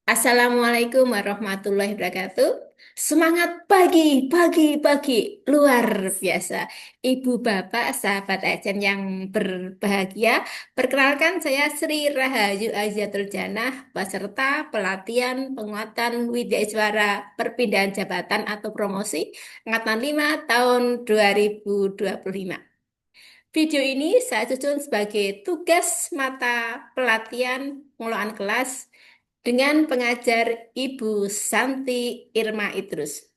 Assalamualaikum warahmatullahi wabarakatuh. Semangat pagi, pagi, pagi. Luar biasa. Ibu, bapak, sahabat Ajen yang berbahagia. Perkenalkan saya Sri Rahayu Aziatul Janah, peserta pelatihan penguatan widyaswara perpindahan jabatan atau promosi Angkatan 5 tahun 2025. Video ini saya susun sebagai tugas mata pelatihan pengelolaan kelas dengan pengajar Ibu Santi Irma Idrus.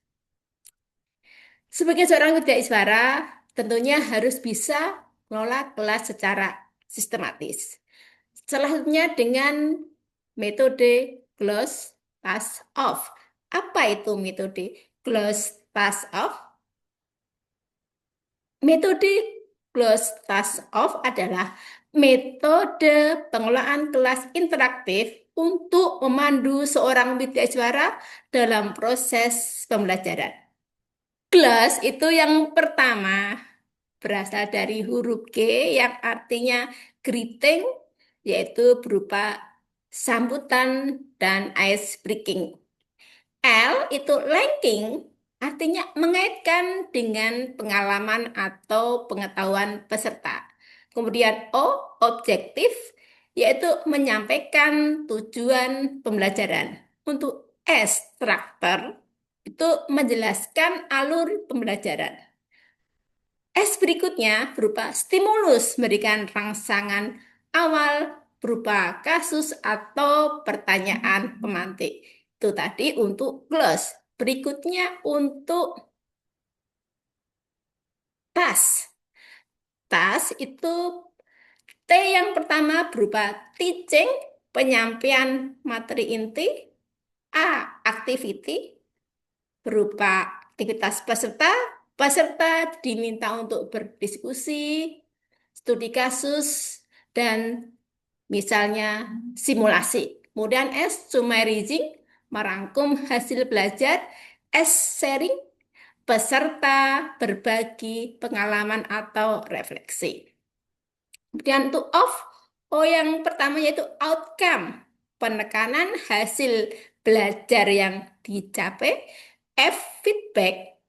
Sebagai seorang widyaswara, tentunya harus bisa mengelola kelas secara sistematis. Salah satunya dengan metode close pass off. Apa itu metode close pass off? Metode close task off adalah metode pengelolaan kelas interaktif untuk memandu seorang widyaswara dalam proses pembelajaran. Close itu yang pertama berasal dari huruf G yang artinya greeting, yaitu berupa sambutan dan ice breaking. L itu linking, artinya mengaitkan dengan pengalaman atau pengetahuan peserta. Kemudian O, objektif, yaitu menyampaikan tujuan pembelajaran. Untuk S, struktur, itu menjelaskan alur pembelajaran. S berikutnya berupa stimulus, memberikan rangsangan awal berupa kasus atau pertanyaan pemantik. Itu tadi untuk close. Berikutnya untuk task. Task itu T yang pertama berupa teaching, penyampaian materi inti. A, activity, berupa aktivitas peserta. Peserta diminta untuk berdiskusi, studi kasus, dan misalnya simulasi. Kemudian S, summarizing, merangkum hasil belajar. S, sharing, peserta berbagi pengalaman atau refleksi. Kemudian untuk off, O yang pertama yaitu outcome, penekanan hasil belajar yang dicapai. F, feedback,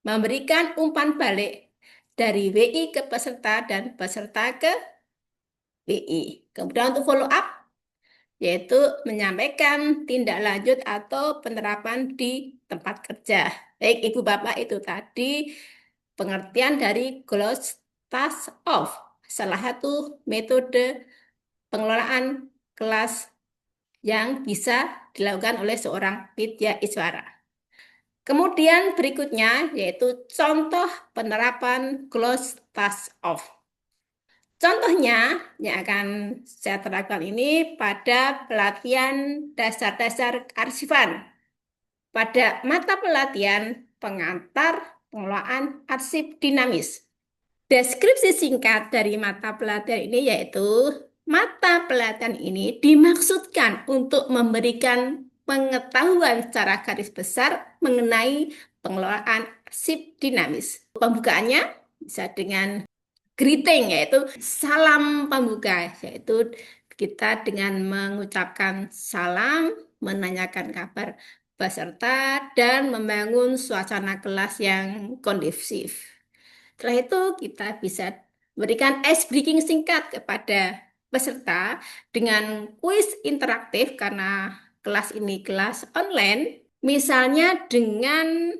memberikan umpan balik dari WI ke peserta dan peserta ke WI. Kemudian untuk follow up, yaitu menyampaikan tindak lanjut atau penerapan di tempat kerja. Baik, Ibu Bapak, itu tadi pengertian dari close task off, salah satu metode pengelolaan kelas yang bisa dilakukan oleh seorang Widya Iswara. Kemudian berikutnya yaitu contoh penerapan close task off. Contohnya yang akan saya terapkan ini pada pelatihan dasar-dasar kearsipan. Pada mata pelatihan pengantar pengelolaan arsip dinamis. Deskripsi singkat dari mata pelatihan ini yaitu mata pelatihan ini dimaksudkan untuk memberikan pengetahuan secara garis besar mengenai pengelolaan arsip dinamis. Pembukaannya bisa dengan greeting, yaitu salam pembuka, yaitu kita dengan mengucapkan salam, menanyakan kabar peserta, dan membangun suasana kelas yang kondusif. Setelah itu kita bisa berikan ice breaking singkat kepada peserta dengan kuis interaktif karena kelas ini kelas online, misalnya dengan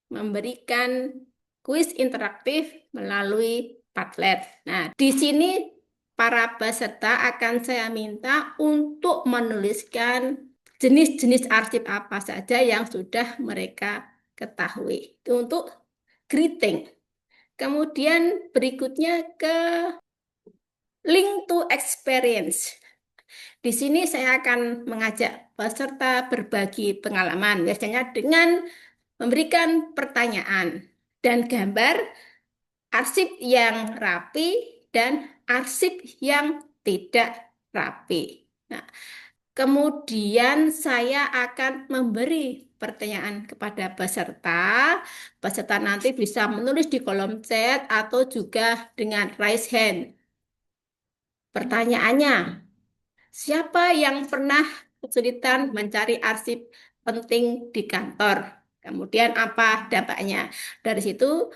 memberikan kuis interaktif melalui Padlet. Nah, di sini para peserta akan saya minta untuk menuliskan jenis-jenis arsip apa saja yang sudah mereka ketahui. Itu untuk greeting. Kemudian berikutnya ke link to experience. Di sini saya akan mengajak peserta berbagi pengalaman, biasanya dengan memberikan pertanyaan dan gambar arsip yang rapi dan arsip yang tidak rapi. Nah, kemudian saya akan memberi pertanyaan kepada peserta. Peserta nanti bisa menulis di kolom chat atau juga dengan raise hand. Pertanyaannya, siapa yang pernah kesulitan mencari arsip penting di kantor. Kemudian apa dampaknya? Dari situ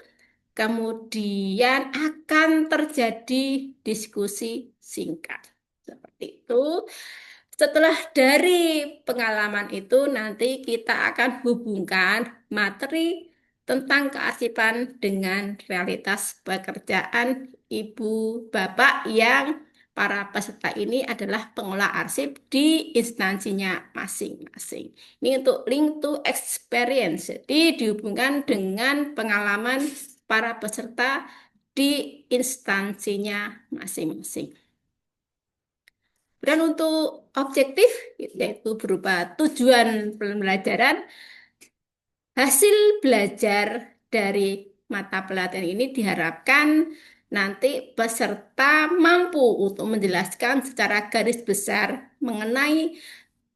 kemudian akan terjadi diskusi singkat. Seperti itu. Setelah dari pengalaman itu, nanti kita akan hubungkan materi tentang kearsipan dengan realitas pekerjaan ibu bapak yang para peserta ini adalah pengolah arsip di instansinya masing-masing. Ini untuk link to experience, jadi dihubungkan dengan pengalaman para peserta di instansinya masing-masing. Dan untuk objektif, yaitu berupa tujuan pembelajaran, hasil belajar dari mata pelatihan ini diharapkan nanti peserta mampu untuk menjelaskan secara garis besar mengenai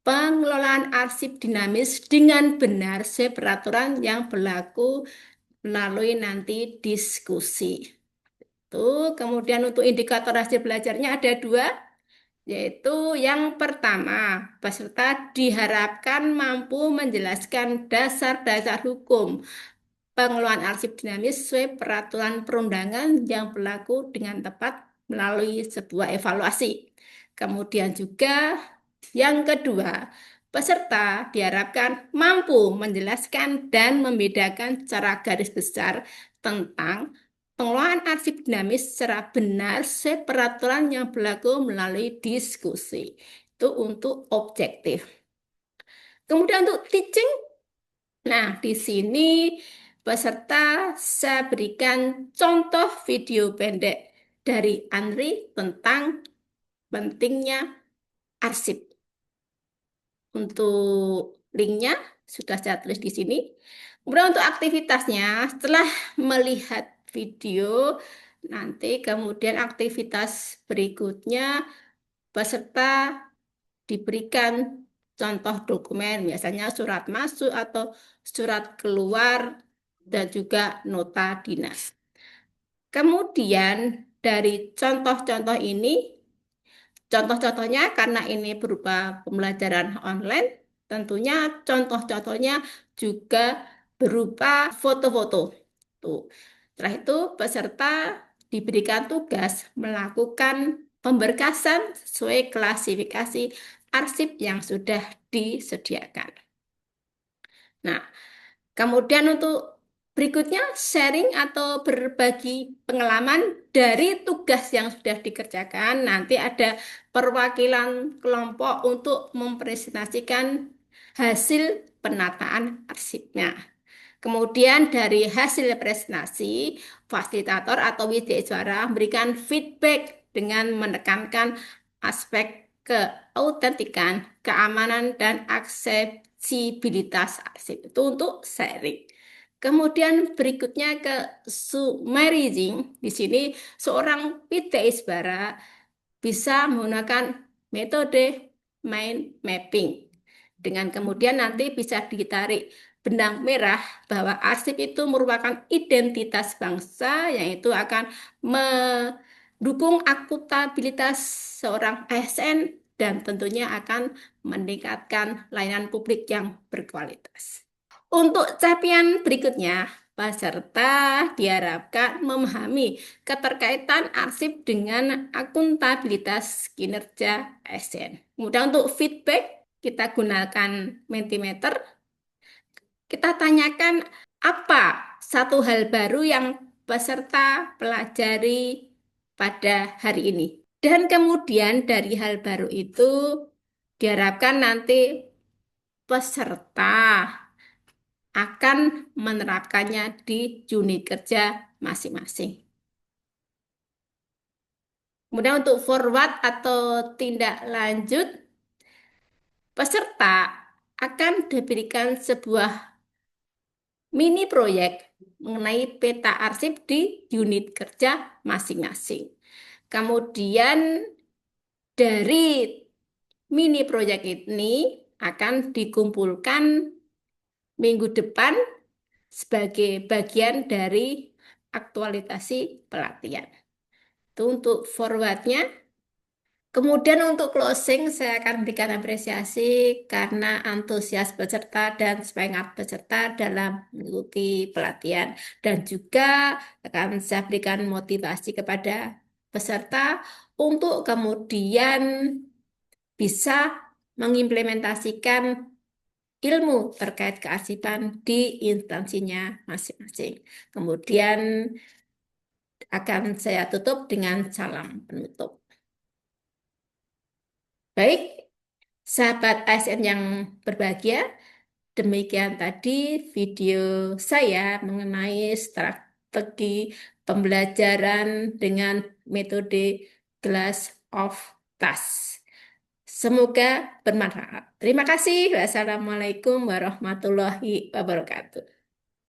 pengelolaan arsip dinamis dengan benar sesuai peraturan yang berlaku melalui nanti diskusi. Tuh, kemudian untuk indikator hasil belajarnya ada dua, yaitu yang pertama, peserta diharapkan mampu menjelaskan dasar-dasar hukum pengelolaan arsip dinamis sesuai peraturan perundangan yang berlaku dengan tepat melalui sebuah evaluasi. Kemudian juga yang kedua, peserta diharapkan mampu menjelaskan dan membedakan secara garis besar tentang pengelolaan arsip dinamis secara benar sesuai peraturan yang berlaku melalui diskusi. Itu untuk objektif. Kemudian untuk teaching, nah di sini peserta saya berikan contoh video pendek dari Andri tentang pentingnya arsip. Untuk linknya sudah saya tulis di sini. Kemudian untuk aktivitasnya, setelah melihat video, nanti kemudian aktivitas berikutnya peserta diberikan contoh dokumen, biasanya surat masuk atau surat keluar dan juga nota dinas. Kemudian dari contoh-contoh ini, contoh-contohnya karena ini berupa pembelajaran online, tentunya contoh-contohnya juga berupa foto-foto. Tuh. Setelah itu peserta diberikan tugas melakukan pemberkasan sesuai klasifikasi arsip yang sudah disediakan. Nah, kemudian untuk berikutnya sharing atau berbagi pengalaman dari tugas yang sudah dikerjakan. Nanti ada perwakilan kelompok untuk mempresentasikan hasil penataan arsipnya. Kemudian dari hasil presentasi, fasilitator atau widesuara memberikan feedback dengan menekankan aspek keautentikan, keamanan, dan aksesibilitas arsip. Itu untuk sharing. Kemudian berikutnya ke summarizing. Di sini seorang widesuara bisa menggunakan metode mind mapping. Dengan kemudian nanti bisa ditarik benang merah bahwa arsip itu merupakan identitas bangsa yang itu akan mendukung akuntabilitas seorang ASN dan tentunya akan meningkatkan layanan publik yang berkualitas. Untuk capaian berikutnya, peserta diharapkan memahami keterkaitan arsip dengan akuntabilitas kinerja ASN. Kemudian untuk feedback, kita gunakan Mentimeter. Kita tanyakan apa satu hal baru yang peserta pelajari pada hari ini. Dan kemudian dari hal baru itu diharapkan nanti peserta akan menerapkannya di unit kerja masing-masing. Kemudian untuk forward atau tindak lanjut, peserta akan diberikan sebuah mini proyek mengenai peta arsip di unit kerja masing-masing. Kemudian dari mini proyek ini akan dikumpulkan minggu depan sebagai bagian dari aktualisasi pelatihan. Itu untuk forwardnya. Kemudian untuk closing, saya akan berikan apresiasi karena antusias peserta dan semangat peserta dalam mengikuti pelatihan. Dan juga akan saya berikan motivasi kepada peserta untuk kemudian bisa mengimplementasikan ilmu terkait kearsipan di instansinya masing-masing. Kemudian akan saya tutup dengan salam penutup. Baik, sahabat ASN yang berbahagia, demikian tadi video saya mengenai strategi pembelajaran dengan metode Glass of Task. Semoga bermanfaat. Terima kasih. Wassalamualaikum warahmatullahi wabarakatuh.